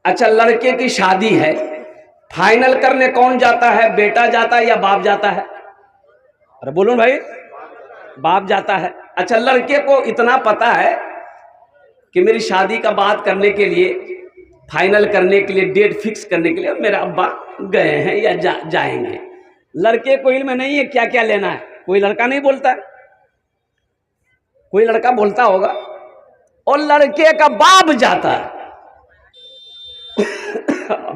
अच्छा, लड़के की शादी है, फाइनल करने कौन जाता है? बेटा जाता है या बाप जाता है? अरे बोलो भाई, बाप जाता है। अच्छा, लड़के को इतना पता है कि मेरी शादी का बात करने के लिए, फाइनल करने के लिए, डेट फिक्स करने के लिए मेरा अब्बा गए हैं या जाएंगे। लड़के को इल्म नहीं है क्या क्या लेना है। कोई लड़का नहीं बोलता, कोई लड़का बोलता होगा, और लड़के का बाप जाता है।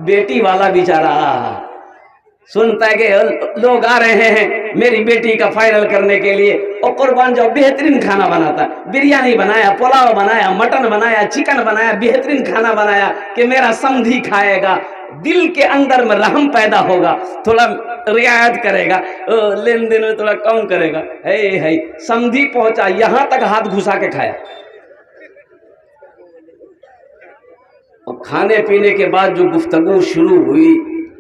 बेटी वाला बेचारा सुनता है कि लोग आ रहे हैं मेरी बेटी का फाइनल करने के लिए, और कुर्बान जाओ बेहतरीन खाना बनाता, बिरयानी बनाया, पुलाव बनाया, मटन बनाया, चिकन बनाया, बेहतरीन खाना बनाया कि मेरा समधी खाएगा, दिल के अंदर में रहम पैदा होगा, थोड़ा रियायत करेगा, लेन देन में थोड़ा कम करेगा। है समधी पहुंचा, यहां तक हाथ घुसा के खाया। और खाने पीने के बाद जो गुफ्तगू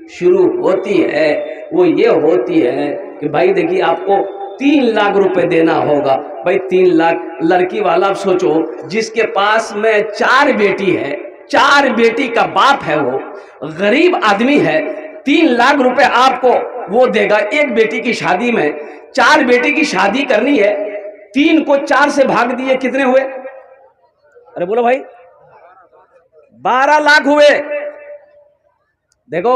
शुरू होती है वो ये होती है कि भाई देखिए आपको 3 लाख रुपए देना होगा। भाई 3 लाख, लड़की वाला आप सोचो जिसके पास में 4 बेटी है, 4 बेटी का बाप है, वो गरीब आदमी है, 3 लाख रुपए आपको वो देगा। एक बेटी की शादी में 4 बेटी की शादी करनी है, 3 को 4 से भाग दिए, कितने हुए? अरे बोलो भाई, 12 लाख हुए। देखो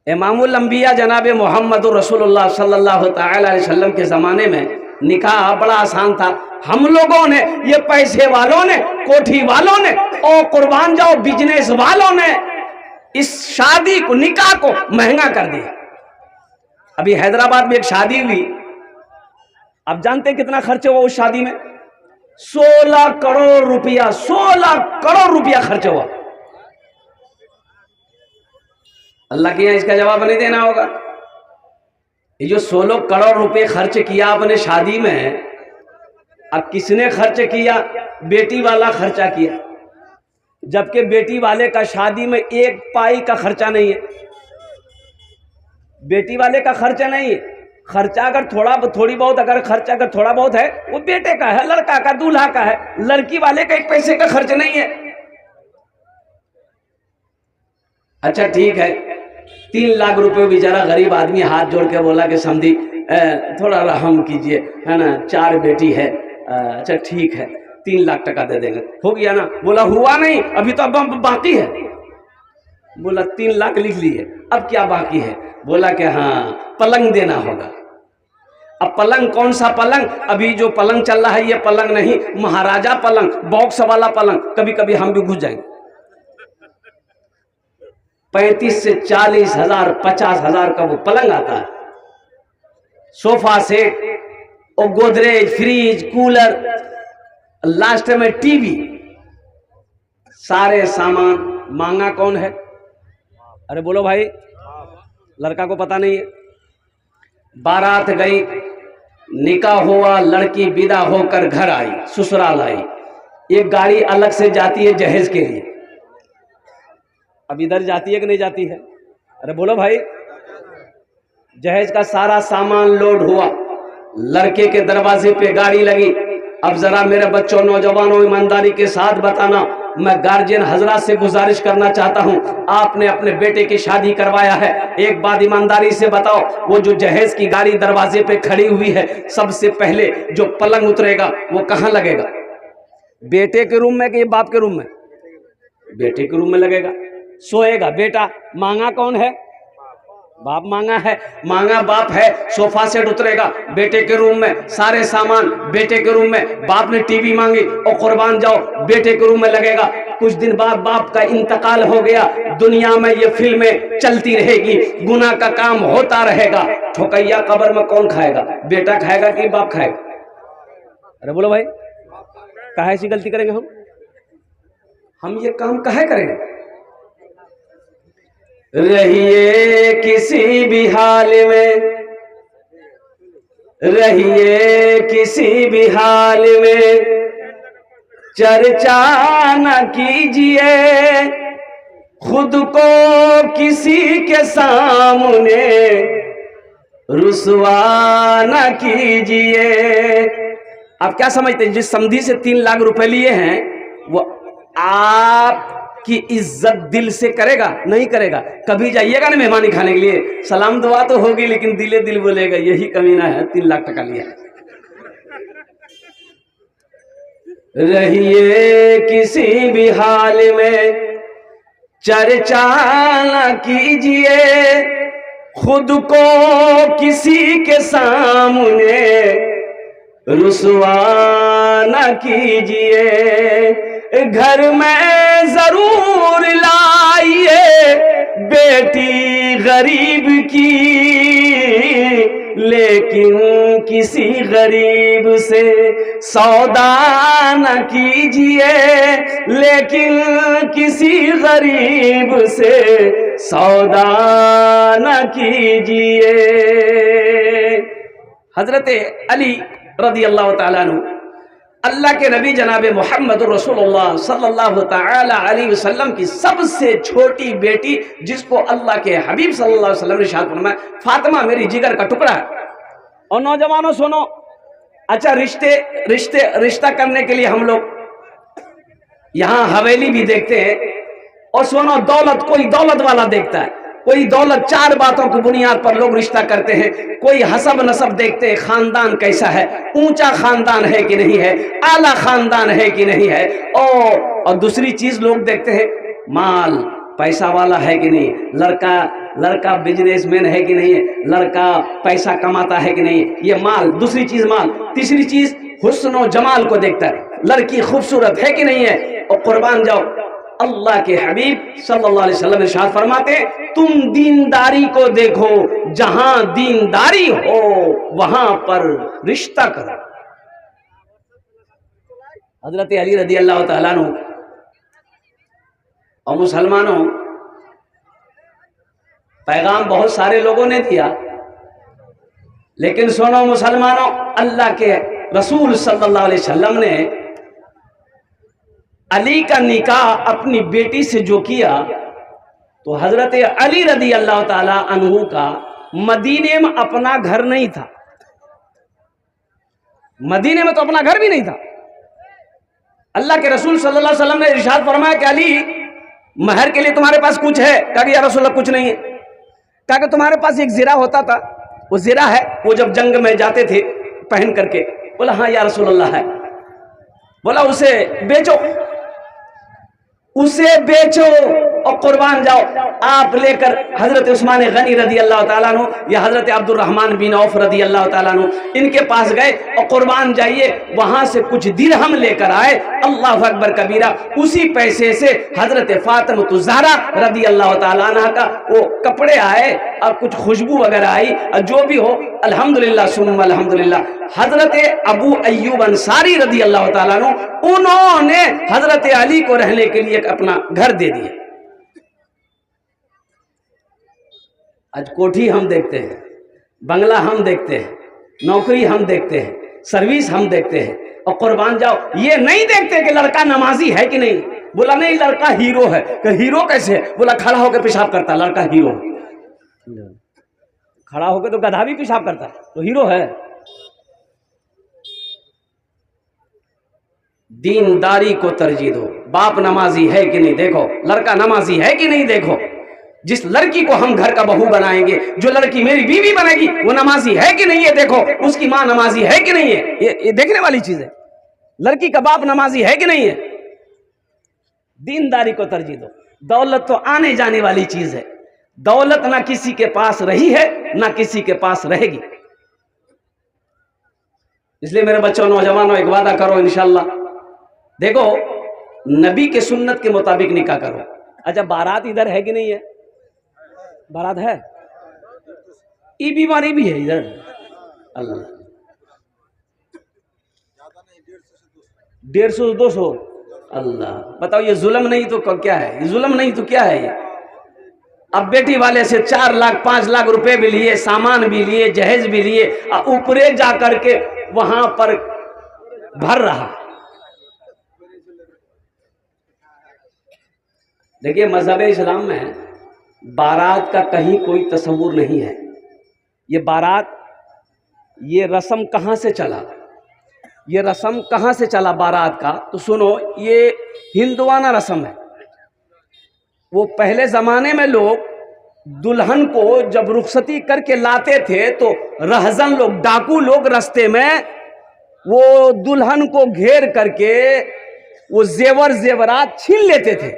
इमामुल अंबिया जनाब मोहम्मद रसूलुल्लाह सल्लल्लाहु अलैहि वसल्लम के ज़माने में निकाह बड़ा आसान था। हम लोगों ने, ये पैसे वालों ने, कोठी वालों ने और कुर्बान जाओ बिजनेस वालों ने इस शादी को, निकाह को महंगा कर दिया। अभी हैदराबाद में एक शादी हुई, आप जानते हैं कितना खर्च हुआ उस शादी में? 16 करोड़ रुपया, 16 करोड़ रुपया खर्च हुआ। अल्लाह के यहाँ इसका जवाब नहीं देना होगा। ये जो 16 करोड़ रुपए खर्च किया आपने शादी में, अब किसने खर्च किया? बेटी वाला खर्चा किया, जबकि बेटी वाले का शादी में 1 पाई का खर्चा नहीं है। बेटी वाले का खर्चा नहीं है। खर्चा अगर थोड़ी बहुत अगर खर्चा अगर थोड़ा बहुत है, वो बेटे का है, लड़का का, दूल्हा का है। लड़की वाले का 1 पैसे का खर्च नहीं है। अच्छा ठीक है, 3 लाख रुपए बेचारा गरीब आदमी हाथ जोड़ के बोला कि समधी थोड़ा रहम कीजिए, है ना, 4 बेटी है। अच्छा ठीक है, 3 लाख टका दे देंगे, हो गया ना? बोला हुआ नहीं, अभी तो अब बाकी है। बोला 3 लाख लिख लिए, अब क्या बाकी है? बोला कि हाँ, पलंग देना होगा। अब पलंग कौन सा पलंग? अभी जो पलंग चल रहा है ये पलंग नहीं, महाराजा पलंग, बॉक्स वाला पलंग। कभी कभी हम भी घुस जाएंगे। 35 से 40 हजार, 50 हजार का वो पलंग आता है, सोफा सेट और गोदरेज, फ्रिज, कूलर, लास्ट में टीवी, सारे सामान। मांगा कौन है? अरे बोलो भाई, लड़का को पता नहीं है। बारात गई, निकाह हुआ, लड़की विदा होकर घर आई, ससुराल आई। एक गाड़ी अलग से जाती है जहेज के लिए। अब इधर जाती है कि नहीं जाती है? अरे बोलो भाई, जहेज का सारा सामान लोड हुआ, लड़के के दरवाजे पे गाड़ी लगी। अब जरा मेरे बच्चों, नौजवानों, ईमानदारी के साथ बताना, मैं गार्जियन हजरात से गुजारिश करना चाहता हूं, आपने अपने बेटे की शादी करवाया है, एक बात ईमानदारी से बताओ, वो जो जहेज की गाड़ी दरवाजे पे खड़ी हुई है, सबसे पहले जो पलंग उतरेगा वो कहां लगेगा? बेटे के रूम में कि बाप के रूम में? बेटे के रूम में लगेगा। सोएगा बेटा। मांगा कौन है? बाप मांगा है। मांगा बाप है, सोफा सेट उतरेगा बेटे के रूम में, सारे सामान बेटे के रूम में। बाप ने टीवी मांगी और कुर्बान जाओ बेटे के रूम में लगेगा। कुछ दिन बाद बाप का इंतकाल हो गया, दुनिया में ये फिल्में चलती रहेगी, गुनाह का काम होता रहेगा। ठोकैया कब्र में कौन खाएगा? बेटा खाएगा कि बाप खाएगा? अरे बोलो भाई, काहे ऐसी गलती करेंगे हम ये काम काहे करेंगे? रहिए किसी भी हाल में, रहिए किसी भी हाल में, चर्चा न कीजिए खुद को किसी के सामने, रुसवा न कीजिए। आप क्या समझते हैं जिस समधी से 3 लाख रुपए लिए हैं आपकी इज्जत दिल से करेगा? नहीं करेगा। कभी जाइएगा ना मेहमानी खाने के लिए, सलाम दुआ तो होगी लेकिन दिले दिल बोलेगा यही कमीना है 3 लाख टका लिया। रहिए किसी भी हाल में चर्चा न कीजिए, खुद को किसी के सामने रुसवा न कीजिए। घर में जरूर लाइए बेटी गरीब की, लेकिन किसी गरीब से सौदा न कीजिए, लेकिन किसी गरीब से सौदा न कीजिए। हजरत अली रदी अल्लाह ताला अन्हु, अल्लाह के नबी जनाब मोहम्मद रसूलुल्लाह सल्लल्लाहु ताला अलैहि वसल्लम की सबसे छोटी बेटी, जिसको अल्लाह के हबीब सल्लल्लाहु अलैहि वसल्लम ने इरशाद फरमाया, फातिमा मेरी जिगर का टुकड़ा है। और नौजवानों सुनो, अच्छा रिश्ता करने के लिए हम लोग यहाँ हवेली भी देखते हैं। और सुनो, दौलत, कोई दौलत वाला देखता है, कोई दौलत, 4 बातों की बुनियाद पर लोग रिश्ता करते हैं। कोई हसब नसब देखते हैं, खानदान कैसा है, ऊंचा खानदान है कि नहीं है, आला खानदान है कि नहीं है। और दूसरी चीज लोग देखते हैं, माल, पैसा वाला है कि नहीं, लड़का बिजनेसमैन है कि नहीं है, लड़का पैसा कमाता है कि नहीं, ये माल, दूसरी चीज माल। तीसरी चीज हुस्न और जमाल को देखता है, लड़की खूबसूरत है कि नहीं है। और कुर्बान जाओ, अल्लाह के हबीब सल्लल्लाहु अलैहि वसल्लम इरशाद फरमाते, तुम दीनदारी को देखो, जहां दीनदारी हो वहां पर रिश्ता करो। हजरत अली रदी अल्लाह ताला अन्हु। और मुसलमानों, पैगाम बहुत सारे लोगों ने दिया, लेकिन सुनो मुसलमानों, अल्लाह के रसूल सल्लल्लाहु अलैहि वसल्लम ने अली का निकाह अपनी बेटी से जो किया, तो हजरत अली रदी अल्लाह ताला अन्हु का मदीने में अपना घर नहीं था। मदीने में तो अपना घर भी नहीं था। अल्लाह के रसूल सल्लल्लाहु अलैहि वसल्लम ने इरशाद फरमाया कि अली, महर के लिए तुम्हारे पास कुछ है? कहा कि या रसूलल्लाह कुछ नहीं है। कहा कि तुम्हारे पास एक ज़िरा होता था, वो ज़िरा है, वो जब जंग में जाते थे पहन करके। बोला हाँ या रसूलल्लाह है। बोला उसे बेचो, उसे बेचो और कुर्बान जाओ। आप लेकर हजरत उस्मान गनी रदी अल्लाह ताला अन्हु या हजरत अब्दुर रहमान बिन औफ रदी अल्लाह ताला अन्हु, इनके पास गए और कुर्बान जाइए, वहां से कुछ दिरहम लेकर आए। अल्लाह अकबर कबीरा। उसी पैसे से हजरत फातिमा ज़हरा रदी अल्लाह ताला अन्हा का वो कपड़े आए और कुछ खुशबू वगैरह आई, और जो भी हो अल्हम्दुलिल्लाह सुम्मा अल्हम्दुलिल्लाह। हजरत अबू अय्यूब अंसारी रदी अल्लाह ताला अन्हु, उन्होंने हजरत अली को रहने के लिए अपना घर दे दिया। आज कोठी हम देखते हैं, बंगला हम देखते हैं, नौकरी हम देखते हैं, सर्विस हम देखते हैं, और कुर्बान जाओ ये नहीं देखते कि लड़का नमाजी है कि नहीं। बोला नहीं, लड़का हीरो है। कि हीरो कैसे है? बोला खड़ा होकर पेशाब करता, लड़का हीरो। खड़ा होकर तो गधा भी पेशाब करता है, तो हीरो है। दीनदारी को तरजीह दो। बाप नमाजी है कि नहीं देखो, लड़का नमाजी है कि नहीं देखो। जिस लड़की को हम घर का बहू बनाएंगे, जो लड़की मेरी बीवी बनेगी, वो नमाजी है कि नहीं है देखो, उसकी माँ नमाजी है कि नहीं है, ये देखने वाली चीज है। लड़की का बाप नमाजी है कि नहीं है। दीनदारी को तरजीह दो। दौलत तो आने जाने वाली चीज है, दौलत ना किसी के पास रही है ना किसी के पास रहेगी। इसलिए मेरे बच्चों, नौजवानों, एक वादा करो इंशाअल्लाह, देखो नबी के सुन्नत के मुताबिक निकाह करो। अच्छा, बारात इधर है कि नहीं है? बारात है, ये बीमारी भी है इधर। अल्लाह, 150 से 200। अल्लाह, बताओ ये जुल्म नहीं तो क्या है? ये जुल्म नहीं तो क्या है ये? अब बेटी वाले से 4 लाख 5 लाख रुपए भी लिए, सामान भी लिए, जहेज भी लिए, ऊपरे जा करके वहां पर भर रहा। देखिए, मजहब इस्लाम में बारात का कहीं कोई तस्वुर नहीं है। ये बारात, ये रस्म कहाँ से चला? ये रस्म कहाँ से चला बारात का? तो सुनो, ये हिंदुआना रस्म है। वो पहले ज़माने में लोग दुल्हन को जब रुखसती करके लाते थे तो रहजन लोग, डाकू लोग रास्ते में वो दुल्हन को घेर करके वो जेवरात छीन लेते थे।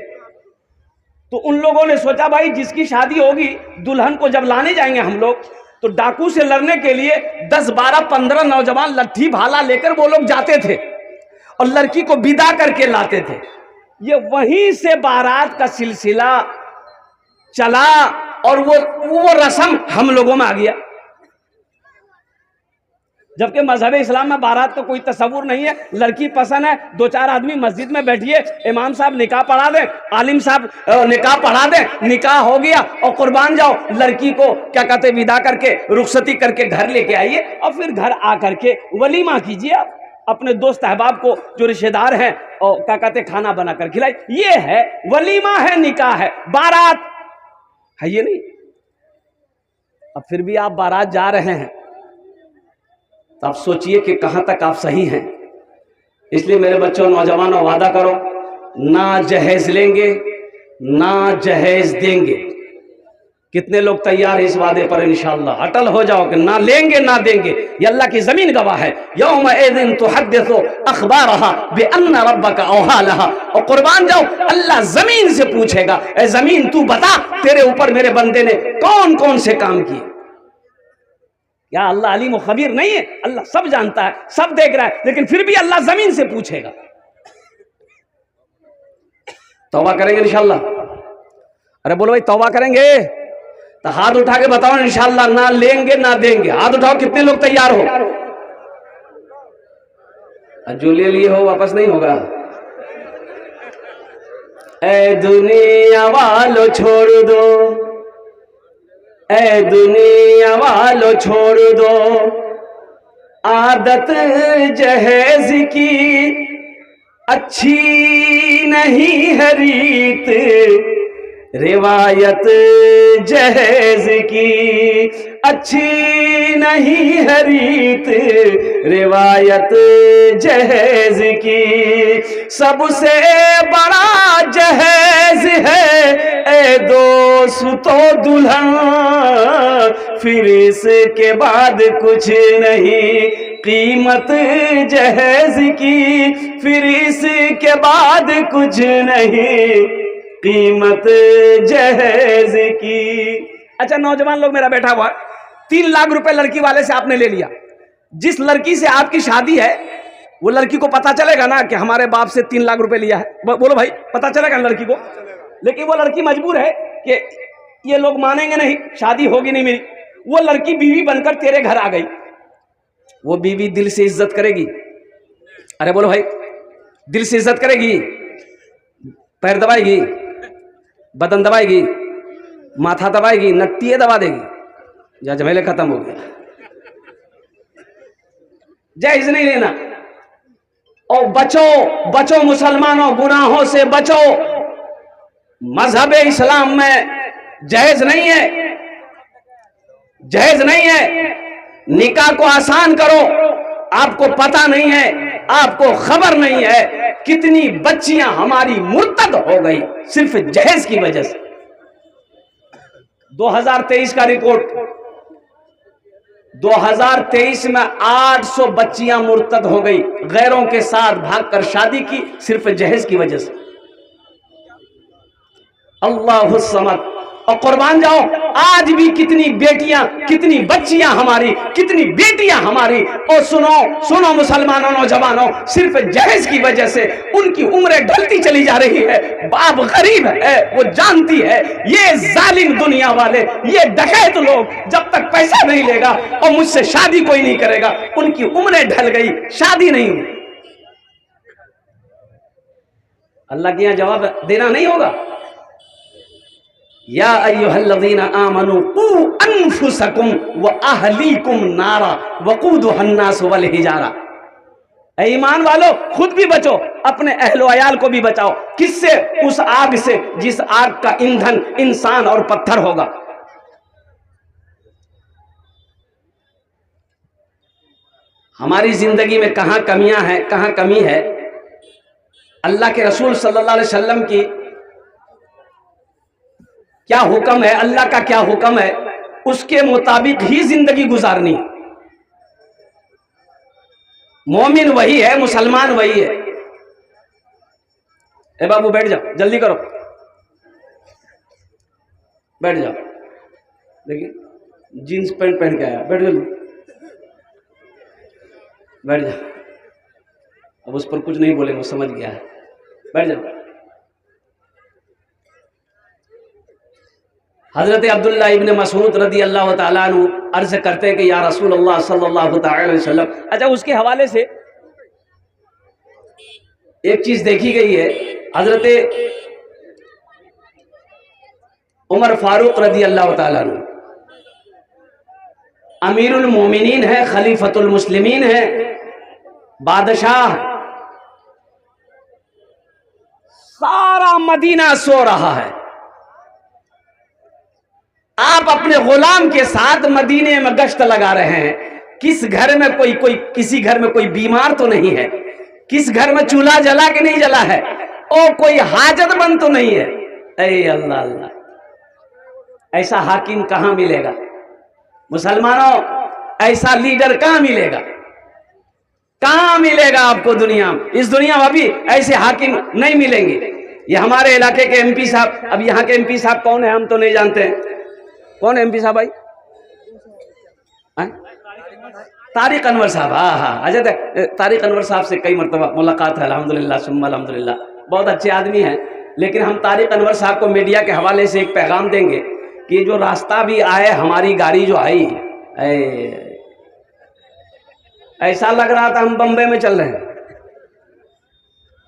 तो उन लोगों ने सोचा भाई जिसकी शादी होगी, दुल्हन को जब लाने जाएंगे हम लोग, तो डाकू से लड़ने के लिए 10, 12, 15 नौजवान लट्ठी भाला लेकर वो लोग जाते थे और लड़की को विदा करके लाते थे। ये वहीं से बारात का सिलसिला चला और वो रस्म हम लोगों में आ गया। जबकि मजहब इस्लाम में बारात का कोई तस्वुर नहीं है। लड़की पसंद है, 2-4 आदमी मस्जिद में बैठिए, इमाम साहब निकाह पढ़ा दें, आलिम साहब निकाह पढ़ा दें, निकाह हो गया और कुर्बान जाओ। लड़की को क्या कहते विदा करके रुखसती करके घर लेके आइए और फिर घर आकर के वलीमा कीजिए। आप अपने दोस्त अहबाब को जो रिश्तेदार हैं और क्या कहते खाना बनाकर खिलाए। ये है वलीमा, है निकाह है, बारात है ये नहीं। अब फिर भी आप बारात जा रहे हैं तो आप सोचिए कि कहां तक आप सही हैं। इसलिए मेरे बच्चों, नौजवानों, वादा करो, ना जहेज लेंगे ना जहेज देंगे। कितने लोग तैयार हैं इस वादे पर? इंशाअल्लाह अटल हो जाओ कि ना लेंगे ना देंगे। ये अल्लाह की जमीन गवाह है। यौमइज़िन तुहद्दिसु अख़बारहा बिअन्न रब्बका औहा लहा। और कुर्बान जाओ, अल्लाह जमीन से पूछेगा, ए जमीन तू बता तेरे ऊपर मेरे बंदे ने कौन कौन से काम किए। क्या अल्लाह अलीम व खबीर नहीं है? अल्लाह सब जानता है, सब देख रहा है, लेकिन फिर भी अल्लाह जमीन से पूछेगा। तौबा करेंगे इंशाअल्लाह? अरे बोलो भाई, तौबा करेंगे? तो हाथ उठा के बताओ इंशाअल्लाह, ना लेंगे ना देंगे। हाथ उठाओ, कितने लोग तैयार हो? जो ले लिए हो वापस नहीं होगा। ए दुनिया वालों छोड़ दो, ए दुनिया वालों छोड़ दो आदत जहेज की, अच्छी नहीं है रीत रिवायत जहेज की, अच्छी नहीं है रीत रिवायत जहेज की। सबसे बड़ा जहेज है ए दोस्तों दुल्हन, फिर इसके बाद कुछ नहीं कीमत जहेज की, फिर इसके बाद कुछ नहीं कीमत जहेज की। अच्छा नौजवान लोग मेरा बैठा हुआ, 3 लाख रुपए लड़की वाले से आपने ले लिया। जिस लड़की से आपकी शादी है वो लड़की को पता चलेगा ना कि हमारे बाप से 3 लाख रुपए लिया है? बोलो भाई, पता चलेगा ना लड़की को? लेकिन वो लड़की मजबूर है कि ये लोग मानेंगे नहीं, शादी होगी नहीं मेरी। वो लड़की बीवी बनकर तेरे घर आ गई। वो बीवी दिल से इज्जत करेगी? अरे बोलो भाई, दिल से इज्जत करेगी? पैर दबाएगी, बदन दबाएगी, माथा दबाएगी, नट्टिए दबा देगी। जा झमेले खत्म हो गया। जायज नहीं लेना। और बचो बचो मुसलमानों, गुनाहों से बचो। मजहब इस्लाम में जायज नहीं है, जायज नहीं है। निकाह को आसान करो। आपको पता नहीं है, आपको खबर नहीं है कितनी बच्चियां हमारी मुर्तद हो गई सिर्फ जहेज की वजह से। 2023 का रिपोर्ट, 2023 में 800 बच्चियां मुर्तद हो गई, गैरों के साथ भागकर शादी की सिर्फ जहेज की वजह से। अल्लाहु समद। और कुर्बान जाओ, आज भी कितनी बेटियां, कितनी बच्चियां हमारी, कितनी बेटियां हमारी। और सुनो सुनो मुसलमानों, नौजवानों, सिर्फ जहेज की वजह से उनकी उम्रें ढलती चली जा रही है। बाप गरीब है, वो जानती है ये जालिम दुनिया वाले, ये डकैत लोग जब तक पैसा नहीं लेगा और मुझसे शादी कोई नहीं करेगा, उनकी उम्रें ढल गई, शादी नहीं हुई। अल्लाह के यहां जवाब देना नहीं होगा। या अय्युहल्लज़ीना आमनू कू अनफुसकुम व अहलीकुम नारा वक़ूदुहा अन्नास वल हिजारा। ऐ ईमान वालो, खुद भी बचो, अपने अहलो अयाल को भी बचाओ। किससे? उस आग से जिस आग का ईंधन इंसान और पत्थर होगा। हमारी जिंदगी में कहाँ कमियां हैं, कहाँ कमी है, अल्लाह के रसूल सल्लल्लाहु अलैहि वसल्लम की क्या हुक्म है, अल्लाह का क्या हुक्म है, उसके मुताबिक ही जिंदगी गुजारनी है। मोमिन वही है, मुसलमान वही है। ए बाबू बैठ जाओ, जल्दी करो, बैठ जाओ। देखिए जीन्स पैंट पहन के आया, बैठ जल्दी, बैठ जाओ। अब उस पर कुछ नहीं बोलेंगे, वो समझ गया है, बैठ जाओ। हजरत अब्दुल्ला इब्न मसूद रदी अल्लाह ताला अन्हु अर्ज करते हैं कि या रसूल अल्लाह सल्लल्लाहु अलैहि वसल्लम। अच्छा, उसके हवाले से एक चीज देखी गई है, हजरत उमर फारूक रदी अल्लाह ताला अन्हु अमीरुल मोमिनीन है, खलीफतुल मुस्लिमीन है, बादशाह। सारा मदीना सो रहा है, आप अपने गुलाम के साथ मदीने में गश्त लगा रहे हैं। किस घर में कोई किसी घर में कोई बीमार तो नहीं है, किस घर में चूल्हा जला के नहीं जला है, और कोई हाजतमंद तो नहीं है। ऐ अल्लाह अल्लाह, ऐसा हाकिम कहां मिलेगा मुसलमानों, ऐसा लीडर कहां मिलेगा, कहां मिलेगा आपको दुनिया में। इस दुनिया में अभी ऐसे हाकिम नहीं मिलेंगे। ये हमारे इलाके के एमपी साहब, अब यहाँ के एमपी साहब कौन है हम तो नहीं जानते हैं। कौन है एमपी साहब भाई? तारिक अनवर साहब। हाँ हाँ, अच्छा, तारिक अनवर साहब से कई मरतबा मुलाकात है, अल्हम्दुलिल्लाह सुम्मा अल्हम्दुलिल्लाह, बहुत अच्छे आदमी हैं। लेकिन हम तारिक अनवर साहब को मीडिया के हवाले से एक पैगाम देंगे कि जो रास्ता भी आए, हमारी गाड़ी जो आई, ऐसा लग रहा था हम बम्बई में चल रहे हैं।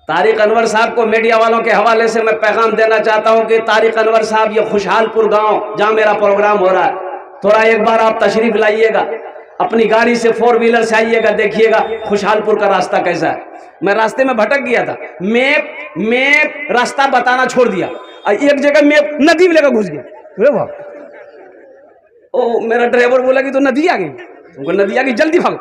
तारिक अनवर साहब को मीडिया वालों के हवाले से मैं पैगाम देना चाहता हूं कि तारिक अनवर साहब, ये खुशहालपुर गांव जहां मेरा प्रोग्राम हो रहा है, थोड़ा एक बार आप तशरीफ लाइएगा, अपनी गाड़ी से 4 व्हीलर से आइएगा, देखिएगा खुशहालपुर का रास्ता कैसा है। मैं रास्ते में भटक गया था, मैप रास्ता बताना छोड़ दिया, एक जगह मैप नदी में लेकर घुस गया। ओ मेरा ड्राइवर बोला कि तो नदी आ गई, उनको नदी आ गई, जल्दी भागो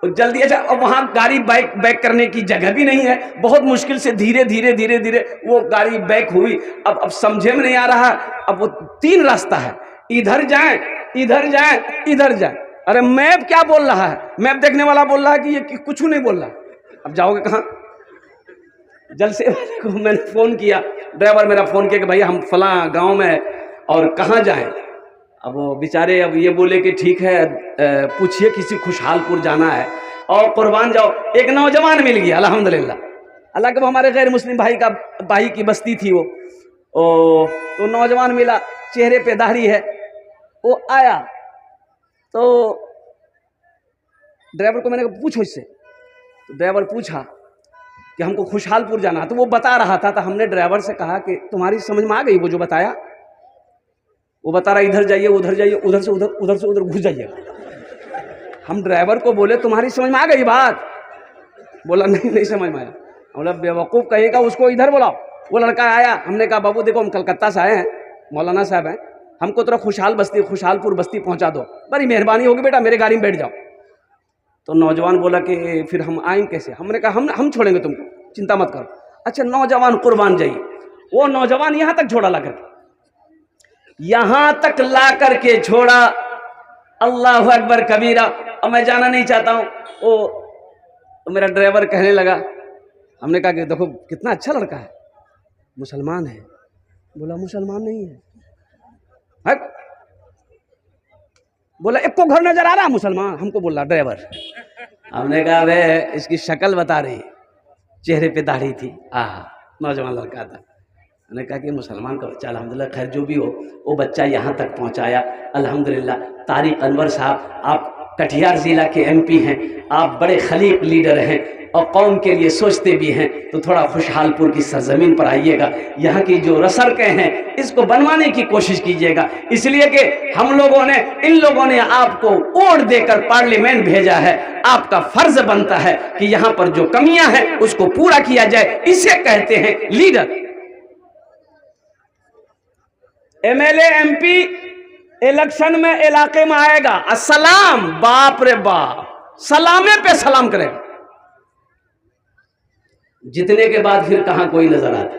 जल्दी। अच्छा, अब वहाँ गाड़ी बैक करने की जगह भी नहीं है, बहुत मुश्किल से धीरे धीरे धीरे धीरे वो गाड़ी बैक हुई। अब समझे में नहीं आ रहा, अब वो 3 रास्ता है, इधर जाएं, इधर जाएं, इधर जाएं। अरे मैप क्या बोल रहा है, मैप देखने वाला बोल रहा है कि ये कुछ नहीं बोल रहा। अब जाओगे कहाँ? जल्द से को मैंने फ़ोन किया, ड्राइवर मेरा फ़ोन किया कि भैया हम फलां गाँव में और कहाँ जाएँ। अब वो बेचारे अब ये बोले कि ठीक है, पूछिए किसी खुशहालपुर जाना है और कुर्बान जाओ। एक नौजवान मिल गया अल्हम्दुलिल्लाह, अल्लाह के हमारे गैर मुस्लिम भाई की बस्ती थी वो, तो नौजवान मिला, चेहरे पे दाढ़ी है। वो आया तो ड्राइवर को मैंने कहा पूछो इससे, तो ड्राइवर पूछा कि हमको खुशहालपुर जाना, तो वो बता रहा था। तो हमने ड्राइवर से कहा कि तुम्हारी समझ में आ गई वो जो बताया? वो बता रहा इधर जाइए, उधर जाइए, उधर से उधर, उधर से उधर घुस जाइए। हम ड्राइवर को बोले तुम्हारी समझ में आ गई बात? बोला नहीं समझ में आया। बोला बेवकूफ़ कहेगा, उसको इधर बुलाओ। वो लड़का आया, हमने कहा बाबू देखो हम कलकत्ता से आए हैं, मौलाना साहब हैं, हमको थोड़ा खुशहालपुर बस्ती पहुंचा दो, बड़ी मेहरबानी होगी बेटा, मेरे गाड़ी में बैठ जाओ। तो नौजवान बोला कि फिर हम आएँ कैसे? हमने कहा हम छोड़ेंगे तुमको, चिंता मत करो। अच्छा, नौजवान कुर्बान जाइए। वो नौजवान यहाँ तक छोड़ा ला करके, यहाँ तक ला करके छोड़ा। अल्लाह अकबर कबीरा। अब मैं जाना नहीं चाहता हूँ। वो तो मेरा ड्राइवर कहने लगा, हमने कहा कि देखो कितना अच्छा लड़का है, मुसलमान है। बोला मुसलमान नहीं है। बोला एक को घर नजर आ रहा मुसलमान? हमको बोल रहा ड्राइवर। हमने कहा वे इसकी शक्ल बता रही, चेहरे पे दाढ़ी थी। नौजवान लड़का था। मैंने कहा कि मुसलमान का बच्चा, अल्हम्दुलिल्लाह खैर जो भी हो, वो बच्चा यहाँ तक पहुँचाया अल्हम्दुलिल्लाह। तारिक अनवर साहब, आप कटिहार ज़िला के एमपी हैं, आप बड़े खलीक लीडर हैं और कौम के लिए सोचते भी हैं, तो थोड़ा खुशहालपुर की सरजमीन पर आइएगा, यहाँ की जो सड़कें हैं इसको बनवाने की कोशिश कीजिएगा। इसलिए कि इन लोगों ने आपको वोट देकर पार्लियामेंट भेजा है, आपका फर्ज बनता है कि यहाँ पर जो कमियां हैं उसको पूरा किया जाए। इसे कहते हैं लीडर। एमएलए एमपी इलेक्शन में इलाके में आएगा, अस्सलाम, बाप रे बाप, सलामे पे सलाम करेगा। जितने के बाद फिर कहां कोई नजर आता।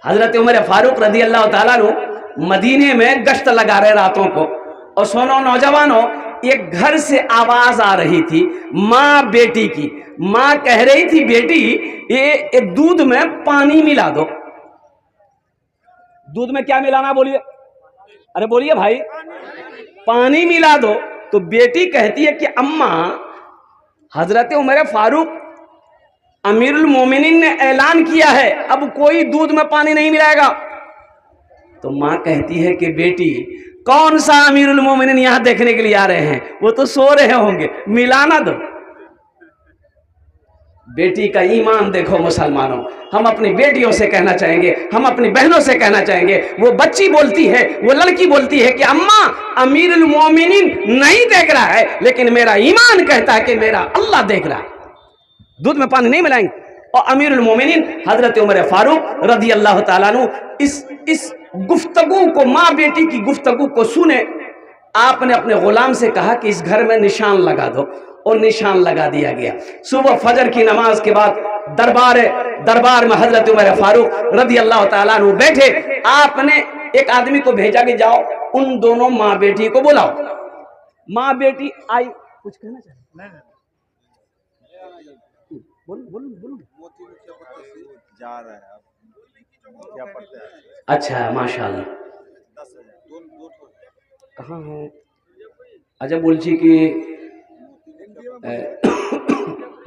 हजरत उमर फारूक रदी अल्लाह ताला अन्हु मदीने में गश्त लगा रहे रातों को, और सुनो नौजवानों, एक घर से आवाज आ रही थी माँ बेटी की। माँ कह रही थी बेटी ये दूध में पानी मिला दो। दूध में क्या मिलाना बोलिए, अरे बोलिए भाई, पानी मिला दो। तो बेटी कहती है कि अम्मा हजरत उमर फारूक अमीरुल मोमिनीन ने ऐलान किया है अब कोई दूध में पानी नहीं मिलाएगा। तो मां कहती है कि बेटी कौन सा अमीरुल मोमिनीन यहां देखने के लिए आ रहे हैं, वो तो सो रहे होंगे, मिलाना दो। बेटी का ईमान देखो मुसलमानों। हम अपनी बेटियों से कहना चाहेंगे, हम अपनी बहनों से कहना चाहेंगे, वो बच्ची बोलती है, वो लड़की बोलती है कि अम्मा अमीरुल मोमिनीन नहीं देख रहा है, लेकिन मेरा ईमान कहता है कि मेरा अल्लाह देख रहा है, दूध में पानी नहीं मिलाएंगे। और अमीरुल मोमिनीन हजरत उमर फारूक रदी अल्लाह ताला अन्हु इस गुफ्तगू को, माँ बेटी की गुफ्तगू को सुने। आपने अपने गुलाम से कहा कि इस घर में निशान लगा दो, और निशान लगा दिया गया। सुबह फजर की नमाज के बाद दरबार में हजरत उमर फारूक रदी अल्लाह ताला अन्हु बैठे। आपने एक आदमी को भेजा कि जाओ उन दोनों माँ बेटी को बुलाओ। माँ बेटी आई, कुछ कहना चाहिए, बोलो। जा रहा है क्या पढ़ते हैं? अच्छा माशाल्लाह, कहाँ है? अच्छा बोलছি कि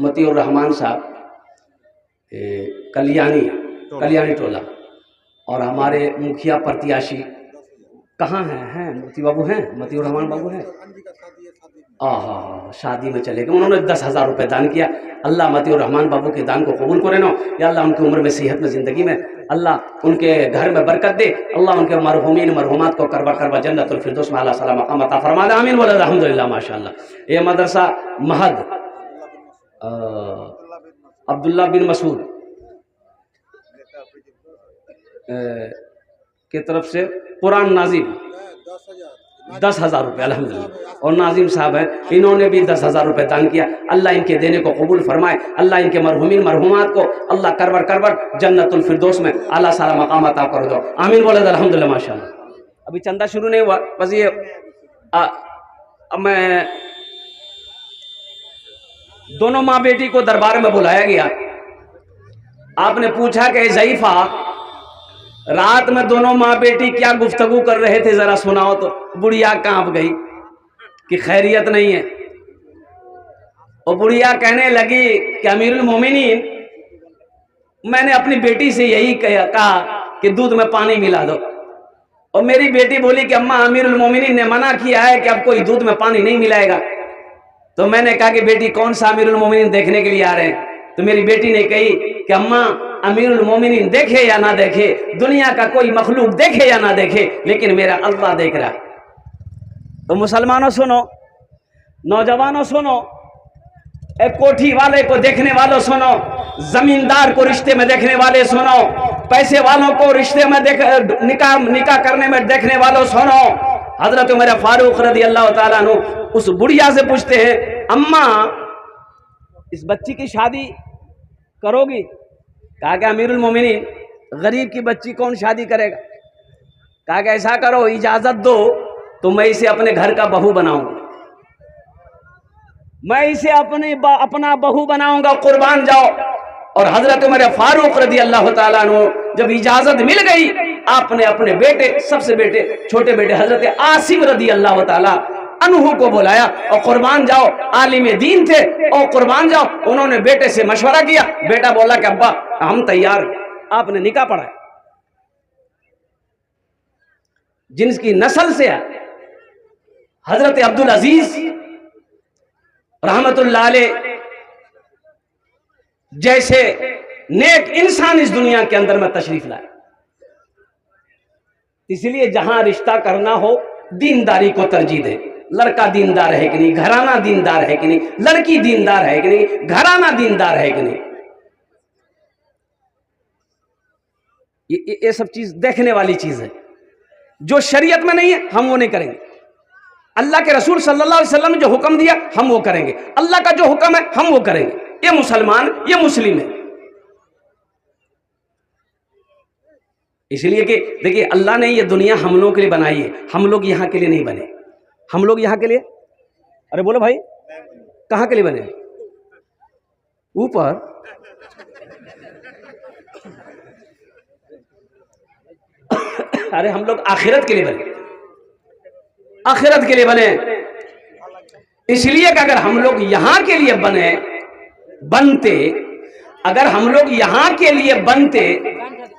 मतियुर रहमान साहब कल्याणी टोला, और हमारे मुखिया प्रत्याशी कहाँ हैं मोती बाबू हैं, मतियुर रहमान बाबू हैं। शादी में चले गए, उन्होंने 10,000 रुपये दान किया। अल्लाह मतियुर रहमान बाबू के दान को कबूल करे नो, या अल्लाह उनकी उम्र में, सेहत में, ज़िंदगी में अल्लाह उनके घर में बरकत दे। अल्लाह उनके मरहूमीन मरहूमात को करबा जन्नतुल फिरदौस में अल्लाह सला मकाम अता फरमा दे। आमीन वल अल्हम्दुलिल्लाह माशाअल्लाह। ये मदरसा महद अब्दुल्ला बिन मसूद की तरफ से कुरान नाजिम 10,000 रुपये अल्हम्दुलिल्लाह, और नाजिम साहब हैं, इन्होंने भी 10,000 रुपये दान किया। अल्लाह इनके देने को कबूल फरमाए। अल्लाह इनके मरहूमीन मरहूमात को अल्लाह करबर जन्नतुल फिरदौस में अल्लाह सारा मकाम अता कर दो। आमीन बोले अल्हम्दुलिल्लाह माशाअल्लाह। अभी चंदा शुरू नहीं हुआ, बस ये अब मैं दोनों माँ बेटी को दरबार में बुलाया गया। आपने पूछा कि ज़ईफा रात में दोनों माँ बेटी क्या गुफ्तगू कर रहे थे, जरा सुनाओ। तो बुढ़िया कांप गई कि खैरियत नहीं है। और बुढ़िया कहने लगी कि अमीरुल मोमिनीन, मैंने अपनी बेटी से यही कहा कि दूध में पानी मिला दो, और मेरी बेटी बोली कि अम्मा अमीरुल मोमिनीन ने मना किया है कि अब कोई दूध में पानी नहीं मिलाएगा। तो मैंने कहा कि बेटी कौन सा अमीरुल मोमिनीन देखने के लिए आ रहे हैं? तो मेरी बेटी ने कही कि अम्मा अमीरुल मोमिनीन देखे या ना देखे, दुनिया का कोई मखलूक देखे या ना देखे, लेकिन मेरा अल्लाह देख रहा। तो मुसलमानों सुनो, नौजवानों सुनो, एक कोठी वाले को देखने वालों सुनो, जमींदार को रिश्ते में देखने वाले सुनो, पैसे वालों को रिश्ते में निकाह करने में देखने वालों सुनो। हजरत उमर फारूक रदी अल्लाह ताला अन्हु उस बुढ़िया से पूछते हैं, अम्मा इस बच्ची की शादी करोगी? कहा कि अमीरुल मोमिनीन गरीब की बच्ची कौन शादी करेगा? कहा कि ऐसा करो, इजाजत दो तो मैं इसे अपने घर का बहू बनाऊंगा, मैं इसे अपना बहू बनाऊंगा, कुर्बान जाओ। और हजरत उमर फारूक रदी अल्लाह ताला अन्हु जब इजाजत मिल गई, आपने अपने बेटे, सबसे छोटे बेटे हजरत आसिम रदी अल्लाह ताला अन्हु को बुलाया और कुर्बान जाओ। आलिम दीन थे और कुर्बान जाओ। उन्होंने बेटे से मशवरा किया। बेटा बोला कि अब्बा हम तैयार। आपने निकाह पढ़ाया। जिनकी नस्ल से हजरत अब्दुल अजीज रहमतुल्लाह अलैह जैसे नेक इंसान इस दुनिया के अंदर में तशरीफ लाए। इसलिए जहां रिश्ता करना हो दीनदारी को तरजीह दे। लड़का दीनदार है कि नहीं, घराना दीनदार है कि नहीं, लड़की दीनदार है कि नहीं, घराना दीनदार है कि नहीं, ये सब चीज देखने वाली चीज है। जो शरीयत में नहीं है हम वो नहीं करेंगे। अल्लाह के रसूल सल्लल्लाहु अलैहि वसल्लम ने जो हुक्म दिया हम वो करेंगे, अल्लाह का जो हुक्म है हम वो करेंगे। ये मुसलमान, ये मुस्लिम है। इसलिए कि देखिए अल्लाह ने ये दुनिया हम लोगों के लिए बनाई है, हम लोग यहाँ के लिए नहीं बने। हम लोग यहाँ के लिए, अरे बोलो भाई, कहाँ के लिए बने? ऊपर। अरे हम लोग आखिरत के लिए बने, आखिरत के लिए बने। इसलिए कि अगर हम लोग यहां के लिए बनते, अगर हम लोग यहां के लिए बनते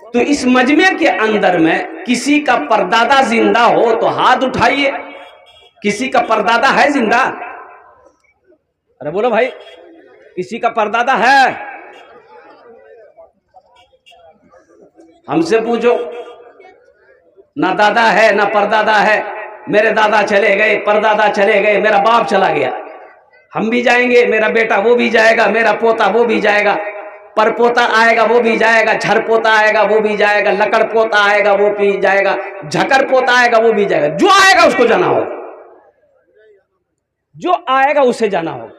तो इस मजमे के अंदर में किसी का परदादा जिंदा हो तो हाथ उठाइए। किसी का परदादा है जिंदा? अरे बोलो भाई, किसी का परदादा है? हमसे पूछो, ना दादा है ना परदादा है। मेरे दादा चले गए, परदादा चले गए, मेरा बाप चला गया, हम भी जाएंगे, मेरा बेटा वो भी जाएगा, मेरा पोता वो भी जाएगा, परपोता आएगा वो भी जाएगा, झर पोता आएगा वो भी जाएगा, लकड़ पोता आएगा वो भी जाएगा, झकर पोता आएगा वो भी जाएगा। जो आएगा उसको जाना होगा, जो आएगा उसे जाना होगा।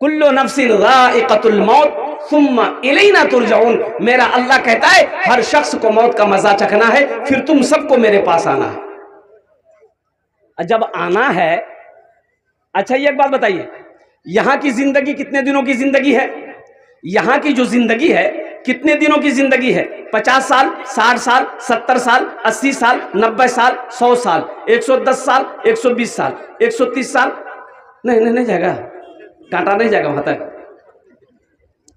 कुल्लु नफ्सिन ज़ाइक़तुल मौत सुम्मा इलैना तुरजाऊन। मेरा अल्लाह कहता है हर शख्स को मौत का मजा चखना है, फिर तुम सबको मेरे पास आना है। जब आना है, अच्छा ये एक बात बताइए, यहां की जिंदगी कितने दिनों की जिंदगी है? यहां की जो जिंदगी है कितने दिनों की जिंदगी है? 50 साल, 60 साल, 70 साल, 80 साल, 90 साल, 100 साल, 110 साल, 120 साल, 130 साल? नहीं जाएगा, कांटा नहीं जाएगा वहां तक।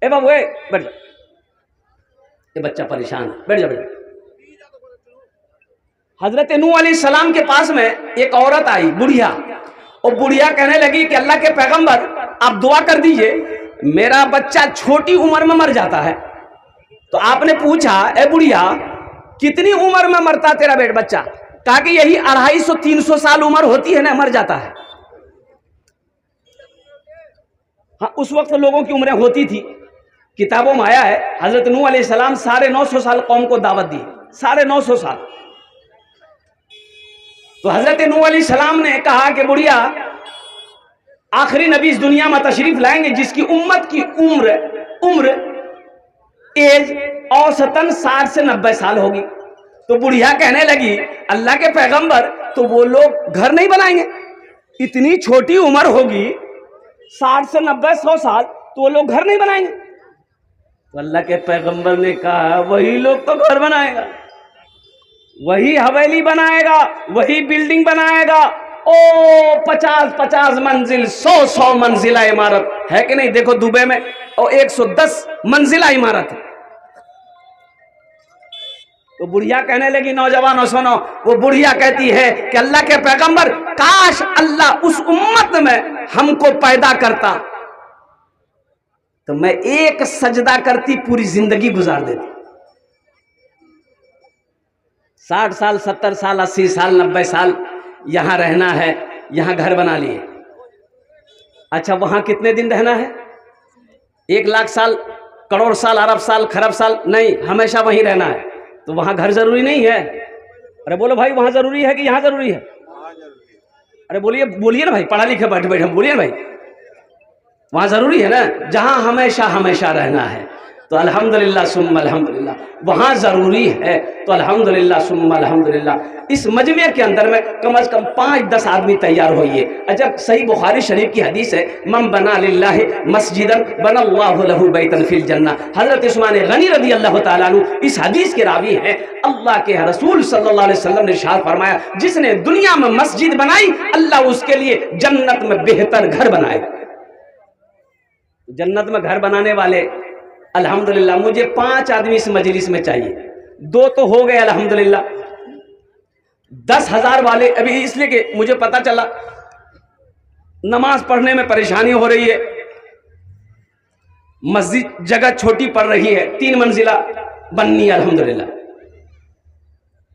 ए बाबू, बैठ जा, ये बच्चा परेशान है, बैठ जा बैठ जा। हजरत नूह अलैहिस्सलाम के पास में एक औरत आई, बुढ़िया, और बुढ़िया कहने लगी कि अल्लाह के पैगंबर आप दुआ कर दीजिए, मेरा बच्चा छोटी उम्र में मर जाता है। तो आपने पूछा, ए बुढ़िया कितनी उम्र में मरता तेरा बच्चा? कहा कि यही 250-300 साल उम्र होती है ना, मर जाता है। हाँ, उस वक्त लोगों की उम्रें होती थी, किताबों में आया है हजरत नूह अलैहिस्सलाम 950 साल कौम को दावत दी, 950 साल। तो हजरत नूह अलैहिस्सलाम ने कहा कि बुढ़िया आखिरी नबी इस दुनिया में तशरीफ लाएंगे जिसकी उम्मत की उम्र एज औसतन 60 से 90 साल होगी। तो बुढ़िया कहने लगी अल्लाह के पैगंबर, तो वो लोग घर नहीं बनाएंगे? इतनी छोटी उम्र होगी, 60 से 90 100 साल, तो वो लोग घर नहीं बनाएंगे? तो अल्लाह के पैगंबर ने कहा वही लोग तो घर बनाएगा, वही हवेली बनाएगा, वही बिल्डिंग बनाएगा। ओ 50-50 मंजिल, 100-100 मंजिला इमारत है कि नहीं? देखो दुबई में और 110 मंजिला इमारत है। तो बुढ़िया कहने लगी, नौजवानों सुनो, वो बुढ़िया कहती है कि अल्लाह के पैगंबर काश अल्लाह उस उम्मत में हमको पैदा करता तो मैं एक सजदा करती पूरी जिंदगी गुजार देती। 60 साल, 70 साल, 80 साल, 90 साल यहां रहना है, यहां घर बना लिए। अच्छा वहां कितने दिन रहना है? 1 लाख साल, करोड़ साल, अरब साल, खरब साल? नहीं, हमेशा वहीं रहना है। तो वहां घर जरूरी नहीं है? अरे बोलो भाई, वहां जरूरी है कि यहां जरूरी है? अरे बोलिए ना भाई, पढ़ा लिखा बैठे बोलिए ना भाई, वहां जरूरी है ना? जहां हमेशा हमेशा रहना है तो अल्हम्दुलिल्लाह सुम्मा अल्हम्दुलिल्लाह, वहां जरूरी है तो अल्हम्दुलिल्लाह सुम्मा अल्हम्दुलिल्लाह। इस मजमे के अंदर में कम से कम 5-10 आदमी तैयार होइए। अच्छा, सही बुखारी शरीफ की हदीस है, मन बना लिल्लाहि मस्जिदन बनल्लाहु लहु बैतन फिल जन्नह। हजरत उस्मान गनी रज़ी अल्लाह तआला अन्हु इस हदीस के रावी हैं। अल्लाह के रसूल सल्लल्लाहु अलैहि वसल्लम ने इरशाद फरमाया, जिसने दुनिया में मस्जिद बनाई अल्लाह उसके लिए जन्नत में बेहतर घर बनाएगा। जन्नत में घर बनाने वाले अल्हम्दुलिल्लाह, मुझे 5 आदमी इस मजलिस में चाहिए, 2 तो हो गए अल्हम्दुलिल्लाह। 10,000 वाले अभी, इसलिए कि मुझे पता चला नमाज पढ़ने में परेशानी हो रही है, मस्जिद जगह छोटी पड़ रही है, 3 मंजिला बननी है अल्हम्दुलिल्लाह।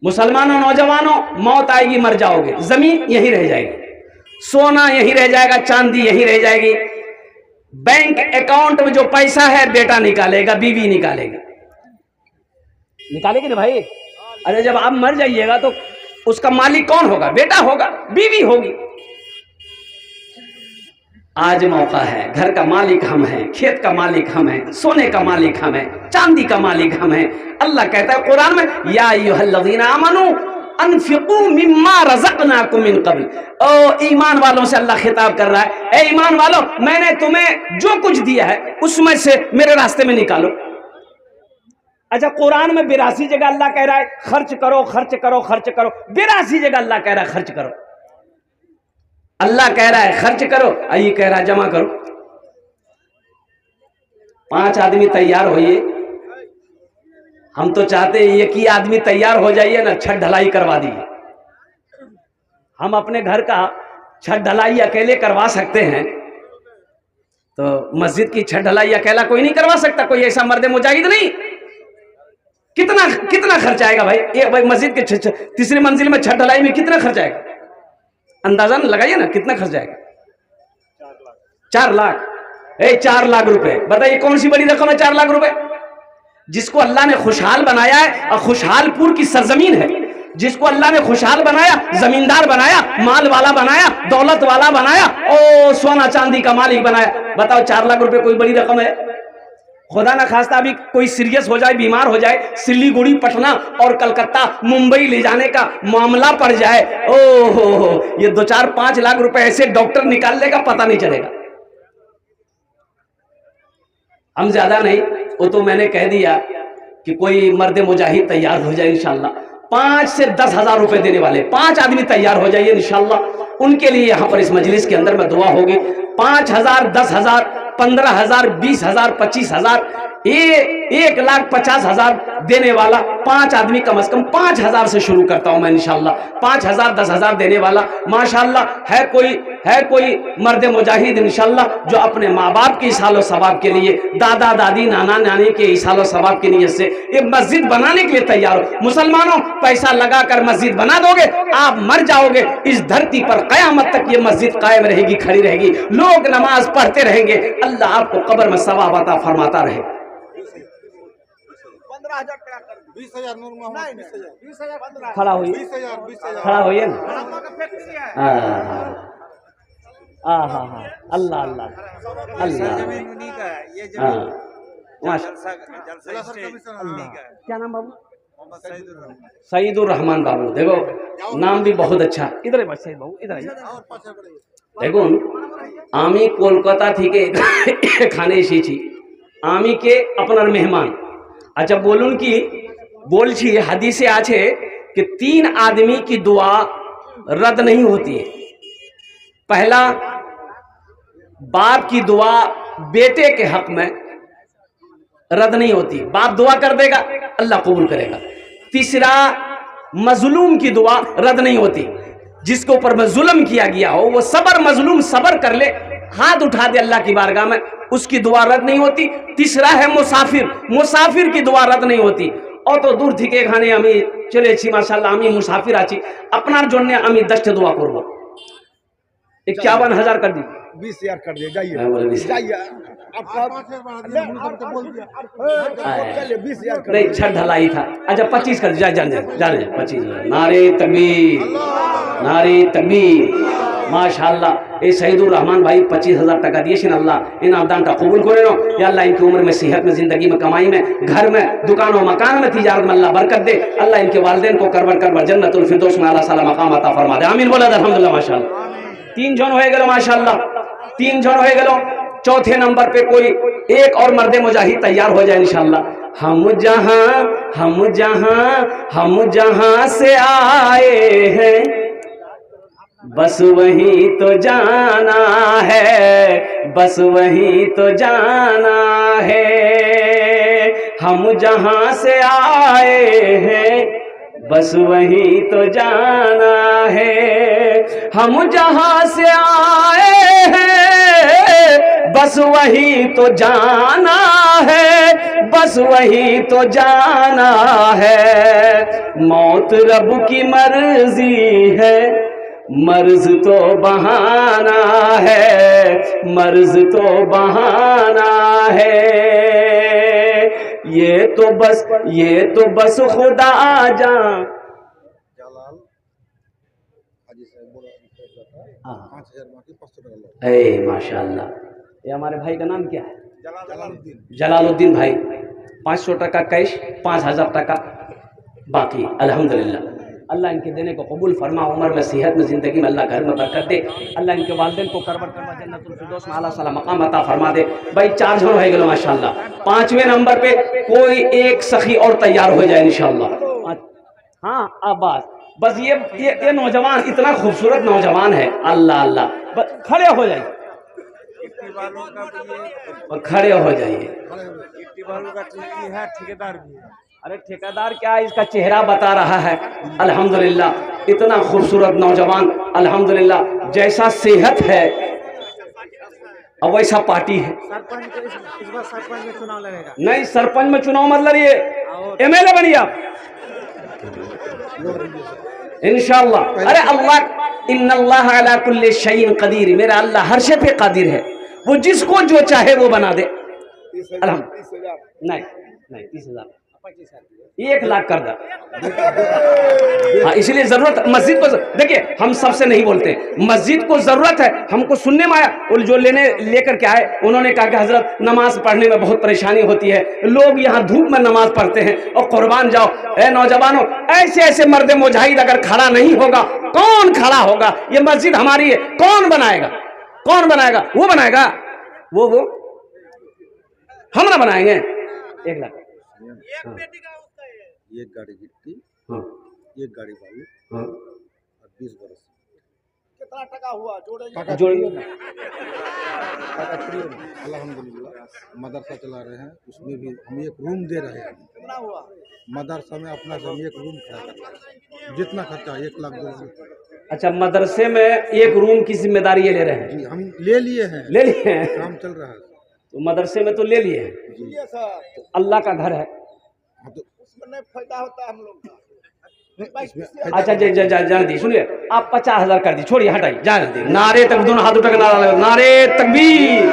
मुसलमानों, नौजवानों, मौत आएगी, मर जाओगे, जमीन यहीं रह जाएगी, सोना यहीं रह जाएगा, चांदी यहीं रह जाएगी, बैंक अकाउंट में जो पैसा है बेटा निकालेगा, बीवी निकालेगी ना भाई। अरे जब आप मर जाइएगा तो उसका मालिक कौन होगा? बेटा होगा, बीवी होगी। आज मौका है, घर का मालिक हम हैं, खेत का मालिक हम हैं, सोने का मालिक हम हैं, चांदी का मालिक हम हैं। अल्लाह कहता है कुरान में, या अय्युहल्लज़ीना आमनू अनफिकू मिम्मा रज़क़नाकुम मिन क़ब्ल। ओ ईमान वालों से अल्लाह खिताब कर रहा है, ए ईमान वालों, मैंने तुम्हें जो कुछ दिया है उसमें से मेरे रास्ते में निकालो। अच्छा, कुरान में 82 जगह अल्लाह कह रहा है खर्च करो, खर्च करो, खर्च करो। 82 जगह अल्लाह कह रहा है खर्च करो। अल्लाह कह रहा है खर्च करो, ये कह रहा है जमा करो। 5 आदमी तैयार होइए। हम तो चाहते हैं एक ही आदमी तैयार हो जाइए ना, छत ढलाई करवा दिए। हम अपने घर का छत ढलाई अकेले करवा सकते हैं, तो मस्जिद की छत ढलाई अकेला कोई नहीं करवा सकता, कोई ऐसा मर्द मुजाहिद नहीं। कितना कितना खर्च आएगा भाई? ये भाई मस्जिद के तीसरी मंजिल में छत ढलाई में कितना खर्च आएगा? अंदाजा लगाइए ना, कितना खर्च आएगा? 4 लाख। 4 लाख रुपए, बताइए कौन सी बड़ी रकम है 4 लाख रुपए? जिसको अल्लाह ने खुशहाल बनाया है, और खुशहालपुर की सरजमीन है, जिसको अल्लाह ने खुशहाल बनाया, जमींदार बनाया, माल वाला बनाया, दौलत वाला बनाया, ओ सोना चांदी का मालिक बनाया। बताओ 4 लाख रुपए कोई बड़ी रकम है? खुदा ना खास्ता अभी कोई सीरियस हो जाए, बीमार हो जाए, सिलीगुड़ी, पटना और कलकत्ता, मुंबई ले जाने का मामला पड़ जाए, ओहो, ये 2-4-5 लाख रुपए ऐसे डॉक्टर निकाल लेगा, पता नहीं चलेगा। हम ज्यादा नहीं, वो तो मैंने कह दिया कि कोई मर्द मुजाहिद तैयार हो जाए इंशाल्लाह, 5 से 10 हजार रुपए देने वाले 5 आदमी तैयार हो जाइए इंशाल्लाह। उनके लिए यहाँ पर इस मजलिस के अंदर में दुआ होगी। 5,000, 10,000, 15,000, 20,000, 25,000, 1,50,000 देने वाला 5 आदमी, कम से कम 5,000 से शुरू करता हूं मैं इंशाल्लाह। 5,000, 10,000 देने वाला माशाल्लाह है कोई मर्द मुजाहिद इंशाल्लाह, जो अपने माँ बाप के इसालो सवाब के लिए, दादा दादी, नाना नानी के इसालो सवाब की नीयत से एक मस्जिद बनाने के लिए तैयार हो। मुसलमानों, पैसा लगाकर मस्जिद बना दोगे, आप मर जाओगे, इस धरती पर कयामत तक ये मस्जिद कायम रहेगी, खड़ी रहेगी, लोग नमाज पढ़ते रहेंगे, अल्लाह आपको कब्र में सवाब अता फरमाता रहे। 20,000 नूर मोहम्मद, 20,000 खड़ा होइए, 20,000 खड़ा होइए ना। हाँ, अल्लाह अल्लाह अल्लाह। क्या नाम बाबू? सईदुर रहमान बाबू। देखो नाम भी बहुत अच्छा। इधर है सईद बाबू, इधर आइए। देखो আমি কলকাতা থেকে এখানে এসেছি, আমি কে আপনার মেহমান। अच्छा बोलून कि बोलছি हदीसे आछे कि 3 आदमी की दुआ रद्द नहीं होती है। पहला, बाप की दुआ बेटे के हक में रद्द नहीं होती, बाप दुआ कर देगा अल्लाह कबूल करेगा। तीसरा, मजलूम की दुआ रद्द नहीं होती, जिसके ऊपर में जुल्म किया गया हो वो मजलूम सबर कर ले, हाथ उठा दे अल्लाह की बारगाह में, उसकी दुआ रद्द नहीं होती। तीसरा है मुसाफिर की दुआ रद्द नहीं होती। অত দূর থেকে এখানে আমি চলেছি, মাশাআল্লাহ আমি মুসাফির আছি, আপনার জন্য আমি 10টা দোয়া করব। 51,000 कर दी, 20,000 कर दिए, जाइए जाइए आपका चलिए 20,000 कर नहीं, छत ढलाई था। अच्छा 25 कर जाने 25,000। नारे तकबीर, नारे तकबीर। माशाल्लाह এই সঈদুর রহমান ভাই 25,000 টাকা দিয়েছেন। আল্লাহ इन आबदानটা कबूल करे नो या अल्लाह, इनकी उम्र में, सेहत में, जिंदगी में, कमाई में, घर में, दुकान और मकान में, तिजारत में अल्लाह बरकत दे। अल्लाह इनके वालिदैन को करबर जन्नतुल फिरदौस में अल्लाह साला मकाम अता फरमा दे। आमीन बोला अल्हम्दुलिल्लाह। माशाल्लाह 3 जन हो गए, माशाल्लाह 3 जन हो गए। चौथे नंबर पे कोई एक और मर्द मुजाहिद तैयार हो जाए इंशाल्लाह। हम जहां से आए हैं बस वहीं तो जाना है, बस वहीं तो जाना है। हम जहां से आए हैं बस वहीं तो जाना है। हम जहां से आए हैं बस वहीं तो जाना है, बस वहीं तो जाना है। मौत रब की मर्जी है, मर्ज तो बहाना है, मर्ज तो बहाना है। ये तो बस खुदा जान हाँ 5,000 बाकी 500 टका लो। ए माशाल्लाह। ये हमारे भाई का नाम क्या है? जलालुद्दीन। जलालुद्दीन भाई। 500 टका कैश, 5,000 टका बाकी। अल्हम्दुलिल्लाह, अल्लाह इनके देने को कबूल फरमा, उम्र में, सेहत में, ज़िंदगी में अल्लाह घर में बरकत दे। अल्लाह इनके वालिदैन को करबट करवा जन्नतुल फिरदौस में आला साला मकाम अता फरमा दे। भाई 4 जन हो गए माशाल्लाह। 5वें नंबर पे कोई एक सखी और तैयार हो जाए इंशाअल्लाह। हाँ अब बस ये नौजवान इतना खूबसूरत नौजवान है, अल्लाह अल्लाह, बस खड़े हो जाइए, खड़े हो जाइए। ठेकेदार भी है। अरे ठेकेदार क्या, इसका चेहरा बता रहा है। अल्हम्दुलिल्लाह इतना खूबसूरत नौजवान, अल्हम्दुलिल्लाह जैसा सेहत है और वैसा पार्टी है। इस बार सरपंच में चुनाव लड़ेगा। नहीं, सरपंच में चुनाव मत लड़िए, एमएलए बनिए आप इंशाअल्लाह। अरे अल्लाह इन्नल्लाह अला कुल्ली शैइन कदीर, मेरा अल्लाह हर शे पे कादिर है, वो जिसको जो चाहे वो बना दे। 30,000 नहीं नहीं 30,000 1 लाख कर दे। हाँ, इसलिए जरूरत मस्जिद को, देखिए हम सबसे नहीं बोलते, मस्जिद को जरूरत है, हमको सुनने में आया, और जो लेकर के आए उन्होंने कहा कि हजरत नमाज पढ़ने में बहुत परेशानी होती है, लोग यहाँ धूप में नमाज पढ़ते हैं, और कुर्बान जाओ ए नौजवानों, ऐसे ऐसे मर्द मुजाहिद अगर खड़ा नहीं होगा, कौन खड़ा होगा? ये मस्जिद हमारी है, कौन बनाएगा? कौन बनाएगा? वो बनाएगा, वो हम ना बनाएंगे। 1 लाख एक गाड़ी गिट्टी, हाँ एक गाड़ी बालू हाँ और 20 बरस। कितना टका हुआ जोड़े? जोड़िए। अल्हम्दुलिल्लाह मदरसा चला रहे हैं, उसमें भी हम एक रूम दे रहे हैं। कितना हुआ? मदरसा में अपना से हम एक रूम खड़ा करते हैं, जितना खर्चा 1 लाख 2 लाख। अच्छा, मदरसे में एक रूम की जिम्मेदारी ये ले रहे हैं? जी हम ले लिए हैं, ले लिए हैं, काम चल रहा है। तो मदरसे में तो ले लिए हैं, जी ये सर तो अल्लाह का घर है। हाँ, तो उसमें नहीं फायदा होता है हम लोग का। इसमें अच्छा जान दी, सुनिए आप 50,000 कर दी, छोड़िए हटाइए, जान दी। नारे तक, दोनों हाथ उठा के नारा लगा, नारे तकबीर,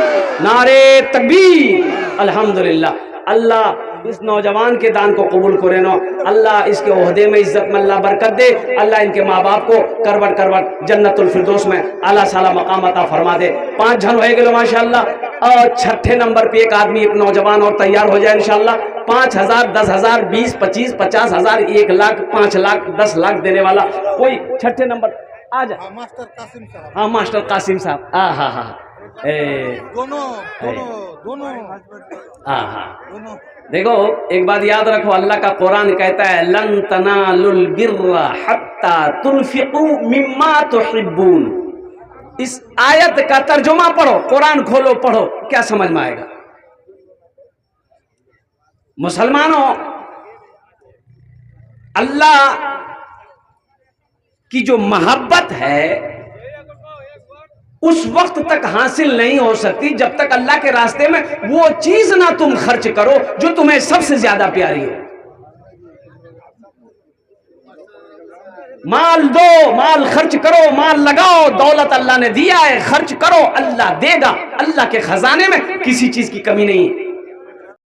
नारे तकबीर। अल्हम्दुलिल्लाह, अल्लाह इस नौजवान के दान को कबूल करे ना, अल्लाह इसके ओहदे में इज्जत में अल्लाह बरकत दे, अल्लाह इनके माँ बाप को करवट करवट जन्नतुल फिरदौस में आला साला मकाम अता फरमा दे। 5 जन हो गए माशाअल्लाह, और 6ठे नंबर पे एक आदमी, एक नौजवान और तैयार हो जाए इंशाअल्लाह। 5,000, 10,000, 20, 25, 50,000, 1 लाख, 5 लाख, 10 लाख देने वाला कोई 6ठे नंबर आ जाए। मास्टर कासिम साहब। हाँ मास्टर कासिम साहब, हाँ हाँ हाँ, दोनों दोनों हाँ। देखो एक बात याद रखो, अल्लाह का कुरान कहता है लन तनालुल बिर्रा हत्ता तुनफिकू मिम्मा तुहिब्बून। इस आयत का तर्जुमा पढ़ो, कुरान खोलो पढ़ो, क्या समझ में आएगा? मुसलमानों, अल्लाह की जो मोहब्बत है उस वक्त तक हासिल नहीं हो सकती जब तक अल्लाह के रास्ते में वो चीज ना तुम खर्च करो जो तुम्हें सबसे ज्यादा प्यारी हो। माल दो, माल खर्च करो, माल लगाओ, दौलत अल्लाह ने दिया है, खर्च करो, अल्लाह देगा, अल्लाह के खजाने में किसी चीज की कमी नहीं।